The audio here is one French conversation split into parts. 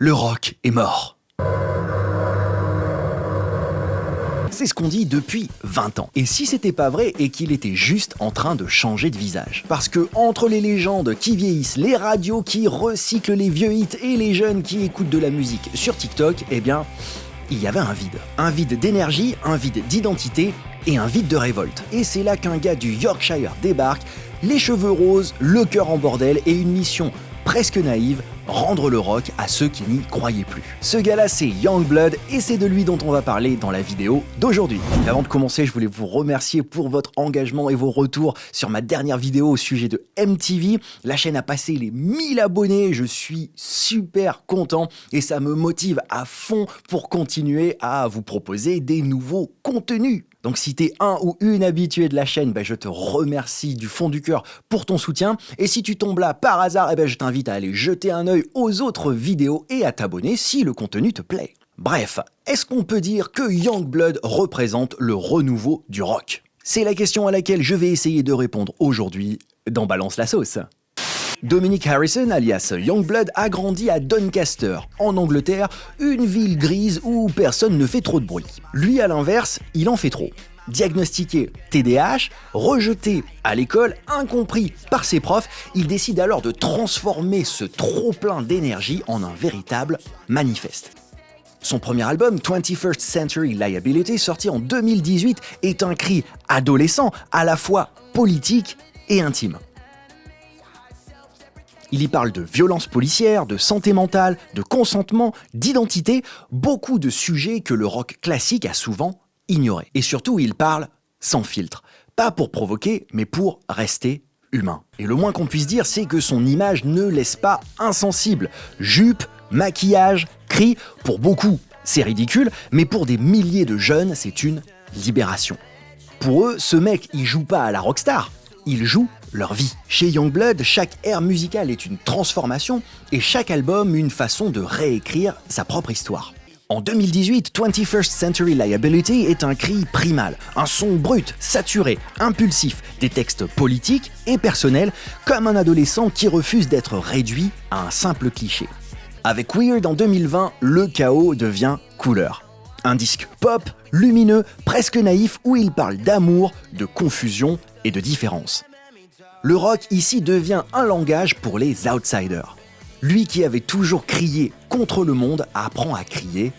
le rock est mort. C'est ce qu'on dit depuis 20 ans. Et si c'était pas vrai et qu'il était juste en train de changer de visage. Parce que entre les légendes qui vieillissent, les radios qui recyclent les vieux hits et les jeunes qui écoutent de la musique sur TikTok, eh bien, il y avait un vide. Un vide d'énergie, un vide d'identité et un vide de révolte. Et c'est là qu'un gars du Yorkshire débarque, les cheveux roses, le cœur en bordel et une mission presque naïve, rendre le rock à ceux qui n'y croyaient plus. Ce gars-là, c'est Yungblud et c'est de lui dont on va parler dans la vidéo d'aujourd'hui. Avant de commencer, je voulais vous remercier pour votre engagement et vos retours sur ma dernière vidéo au sujet de MTV. La chaîne a passé les 1000 abonnés, je suis super content et ça me motive à fond pour continuer à vous proposer des nouveaux contenus. Donc si t'es un ou une habituée de la chaîne, je te remercie du fond du cœur pour ton soutien. Et si tu tombes là par hasard, je t'invite à aller jeter un œil aux autres vidéos et à t'abonner si le contenu te plaît. Bref, est-ce qu'on peut dire que Yungblud représente le renouveau du rock? C'est la question à laquelle je vais essayer de répondre aujourd'hui dans Balance la sauce. Dominic Harrison, alias Yungblud, a grandi à Doncaster, en Angleterre, une ville grise où personne ne fait trop de bruit. Lui, à l'inverse, il en fait trop. Diagnostiqué TDAH, rejeté à l'école, incompris par ses profs, il décide alors de transformer ce trop-plein d'énergie en un véritable manifeste. Son premier album, 21st Century Liability, sorti en 2018, est un cri adolescent, à la fois politique et intime. Il y parle de violence policière, de santé mentale, de consentement, d'identité, beaucoup de sujets que le rock classique a souvent ignorés. Et surtout, il parle sans filtre. Pas pour provoquer, mais pour rester humain. Et le moins qu'on puisse dire, c'est que son image ne laisse pas insensible. Jupe, maquillage, cris, pour beaucoup, c'est ridicule, mais pour des milliers de jeunes, c'est une libération. Pour eux, ce mec, il joue pas à la rockstar, il joue leur vie. Chez Yungblud, chaque ère musicale est une transformation et chaque album une façon de réécrire sa propre histoire. En 2018, 21st Century Liability est un cri primal, un son brut, saturé, impulsif, des textes politiques et personnels, comme un adolescent qui refuse d'être réduit à un simple cliché. Avec Weird en 2020, le chaos devient couleur. Un disque pop, lumineux, presque naïf, où il parle d'amour, de confusion et de différence. Le rock ici devient un langage pour les outsiders. Lui qui avait toujours crié contre le monde apprend à crier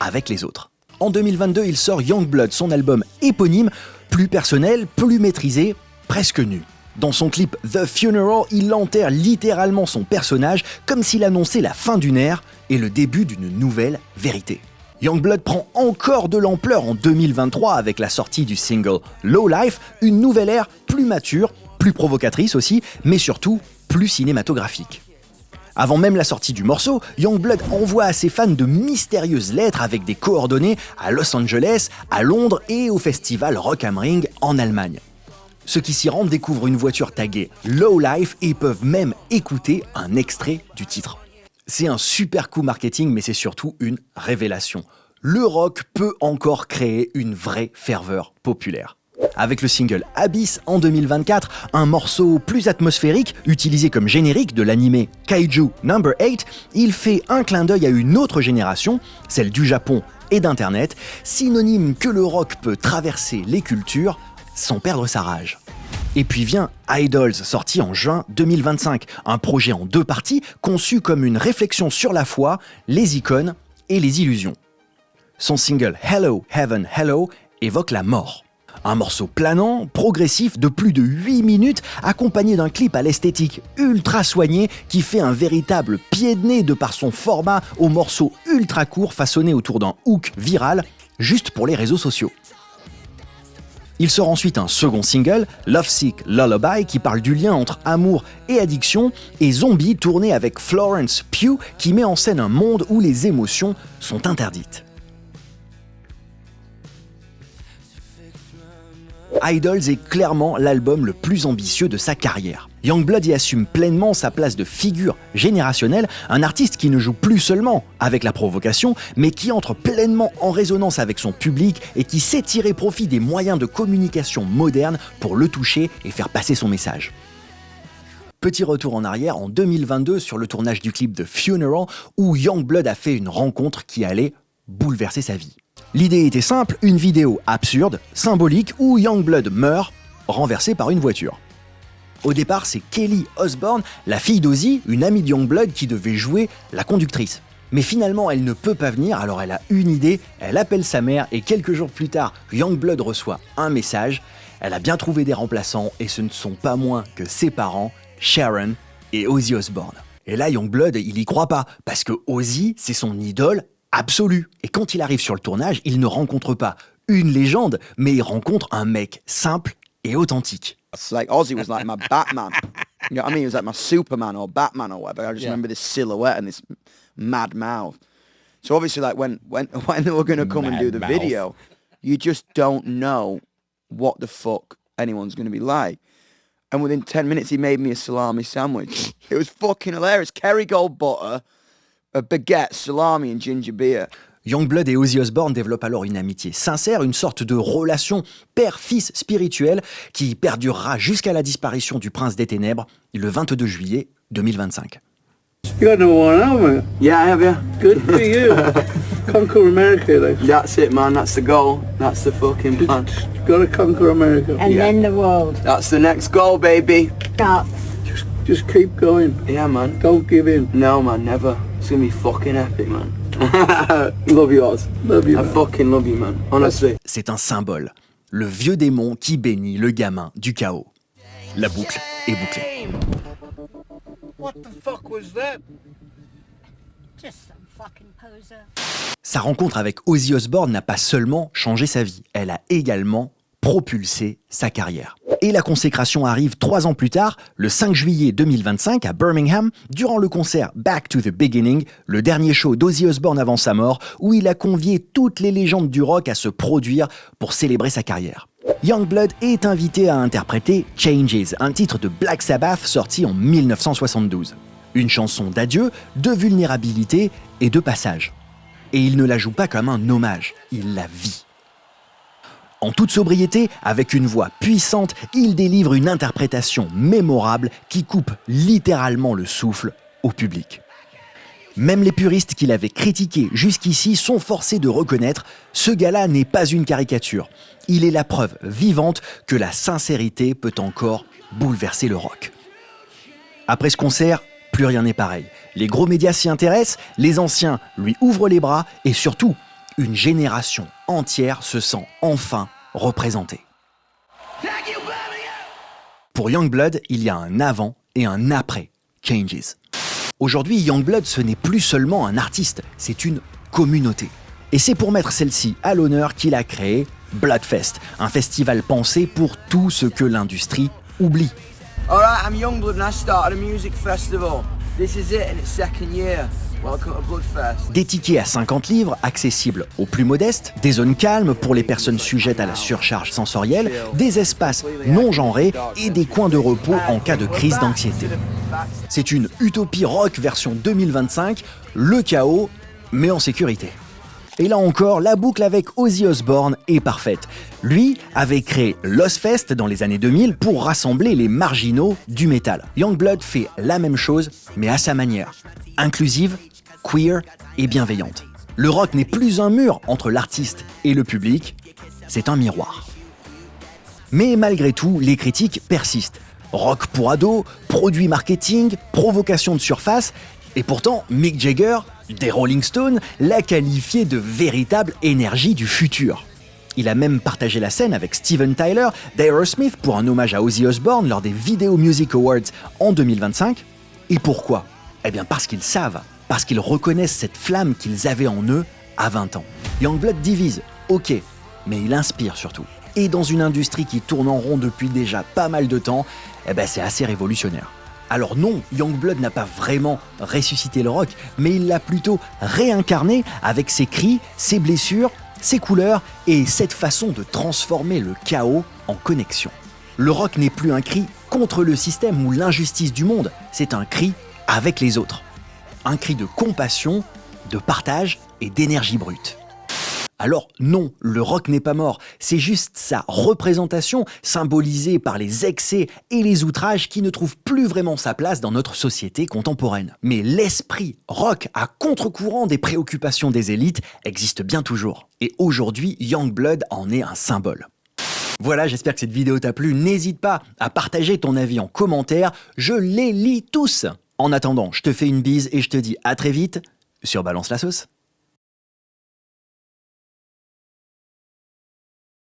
avec les autres. En 2022, il sort Yungblud, son album éponyme, plus personnel, plus maîtrisé, presque nu. Dans son clip The Funeral, il enterre littéralement son personnage comme s'il annonçait la fin d'une ère et le début d'une nouvelle vérité. Yungblud prend encore de l'ampleur en 2023 avec la sortie du single Low Life, une nouvelle ère plus mature, plus provocatrice aussi, mais surtout plus cinématographique. Avant même la sortie du morceau, Yungblud envoie à ses fans de mystérieuses lettres avec des coordonnées à Los Angeles, à Londres et au festival Rock am Ring en Allemagne. Ceux qui s'y rendent découvrent une voiture taguée Low Life et peuvent même écouter un extrait du titre. C'est un super coup marketing, mais c'est surtout une révélation. Le rock peut encore créer une vraie ferveur populaire. Avec le single Abyss en 2024, un morceau plus atmosphérique, utilisé comme générique de l'animé Kaiju No. 8, il fait un clin d'œil à une autre génération, celle du Japon et d'Internet, synonyme que le rock peut traverser les cultures sans perdre sa rage. Et puis vient Idols, sorti en juin 2025, un projet en 2 parties conçu comme une réflexion sur la foi, les icônes et les illusions. Son single Hello Heaven Hello évoque la mort. Un morceau planant, progressif de plus de 8 minutes, accompagné d'un clip à l'esthétique ultra soigné qui fait un véritable pied de nez de par son format au morceau ultra court façonné autour d'un hook viral, juste pour les réseaux sociaux. Il sort ensuite un second single, Lovesick Lullaby, qui parle du lien entre amour et addiction, et Zombie, tourné avec Florence Pugh, qui met en scène un monde où les émotions sont interdites. Idols est clairement l'album le plus ambitieux de sa carrière. Yungblud y assume pleinement sa place de figure générationnelle, un artiste qui ne joue plus seulement avec la provocation, mais qui entre pleinement en résonance avec son public et qui sait tirer profit des moyens de communication modernes pour le toucher et faire passer son message. Petit retour en arrière en 2022 sur le tournage du clip de Funeral où Yungblud a fait une rencontre qui allait bouleverser sa vie. L'idée était simple, une vidéo absurde, symbolique où Yungblud meurt renversé par une voiture. Au départ, c'est Kelly Osbourne, la fille d'Ozzy, une amie de Yungblud qui devait jouer la conductrice. Mais finalement, elle ne peut pas venir, alors elle a une idée, elle appelle sa mère et quelques jours plus tard, Yungblud reçoit un message. Elle a bien trouvé des remplaçants et ce ne sont pas moins que ses parents, Sharon et Ozzy Osbourne. Et là, Yungblud, il y croit pas, parce que Ozzy, c'est son idole absolue. Et quand il arrive sur le tournage, il ne rencontre pas une légende, mais il rencontre un mec simple et authentique. It's like Ozzy was like my Batman. You know what I mean? He was like my Superman or Batman or whatever. I just remember this silhouette and this mad mouth. So obviously, like when they were going to come and do the video, you just don't know what the fuck anyone's going to be like. And within 10 minutes, he made me a salami sandwich. It was fucking hilarious. Kerrygold butter, a baguette, salami and ginger beer. Yungblud et Ozzy Osbourne développent alors une amitié sincère, une sorte de relation père-fils spirituelle qui perdurera jusqu'à la disparition du Prince des Ténèbres le 22 juillet 2025. You got number one album. Yeah, I have, yeah. Good for you. Conquer America, like. That's it, man. That's the goal. That's the fucking plan. Gotta conquer America. And then the world. That's the next goal, baby. Stop. Just keep going. Yeah, man. Don't give in. No, man, never. It's gonna be fucking epic, man. Love you, Oz. Love you, I man. fucking love you, man. Honestly. C'est un symbole, le vieux démon qui bénit le gamin du chaos. La boucle est bouclée. What the fuck was that? Just some fucking poser. Sa rencontre avec Ozzy Osbourne n'a pas seulement changé sa vie, elle a également propulsé sa carrière. Et la consécration arrive 3 ans plus tard, le 5 juillet 2025 à Birmingham, durant le concert Back to the Beginning, le dernier show d'Ozzy Osbourne avant sa mort, où il a convié toutes les légendes du rock à se produire pour célébrer sa carrière. Yungblud est invité à interpréter Changes, un titre de Black Sabbath sorti en 1972. Une chanson d'adieu, de vulnérabilité et de passage. Et il ne la joue pas comme un hommage, il la vit. En toute sobriété, avec une voix puissante, il délivre une interprétation mémorable qui coupe littéralement le souffle au public. Même les puristes qui l'avaient critiqué jusqu'ici sont forcés de reconnaître ce gars-là n'est pas une caricature. Il est la preuve vivante que la sincérité peut encore bouleverser le rock. Après ce concert, plus rien n'est pareil. Les gros médias s'y intéressent, les anciens lui ouvrent les bras et surtout, une génération entière se sent enfin représentée. Pour Yungblud, il y a un avant et un après Changes. Aujourd'hui, Yungblud, ce n'est plus seulement un artiste, c'est une communauté. Et c'est pour mettre celle-ci à l'honneur qu'il a créé Bloodfest, un festival pensé pour tout ce que l'industrie oublie. Alright, I'm Yungblud and I started a music festival. This is it in its second year. Welcome to Bloodfest. Des tickets à 50 livres, accessibles aux plus modestes, des zones calmes pour les personnes sujettes à la surcharge sensorielle, des espaces non genrés et des coins de repos en cas de crise d'anxiété. C'est une utopie rock version 2025, le chaos, mais en sécurité. Et là encore, la boucle avec Ozzy Osbourne est parfaite. Lui avait créé l'Ozzfest dans les années 2000 pour rassembler les marginaux du métal. Yungblud fait la même chose, mais à sa manière. Inclusive, queer et bienveillante. Le rock n'est plus un mur entre l'artiste et le public, c'est un miroir. Mais malgré tout, les critiques persistent. Rock pour ados, produits marketing, provocation de surface, et pourtant Mick Jagger, des Rolling Stones, l'a qualifié de véritable énergie du futur. Il a même partagé la scène avec Steven Tyler d'Aerosmith pour un hommage à Ozzy Osbourne lors des Video Music Awards en 2025. Et pourquoi ? Eh bien parce qu'ils savent, parce qu'ils reconnaissent cette flamme qu'ils avaient en eux à 20 ans. Yungblud divise, ok, mais il inspire surtout. Et dans une industrie qui tourne en rond depuis déjà pas mal de temps, eh ben c'est assez révolutionnaire. Alors non, Yungblud n'a pas vraiment ressuscité le rock, mais il l'a plutôt réincarné avec ses cris, ses blessures, ses couleurs et cette façon de transformer le chaos en connexion. Le rock n'est plus un cri contre le système ou l'injustice du monde, c'est un cri avec les autres. Un cri de compassion, de partage et d'énergie brute. Alors non, le rock n'est pas mort, c'est juste sa représentation symbolisée par les excès et les outrages qui ne trouvent plus vraiment sa place dans notre société contemporaine. Mais l'esprit rock à contre-courant des préoccupations des élites existe bien toujours. Et aujourd'hui, Yungblud en est un symbole. Voilà, j'espère que cette vidéo t'a plu. N'hésite pas à partager ton avis en commentaire, je les lis tous. En attendant, je te fais une bise et je te dis à très vite sur Balance la sauce.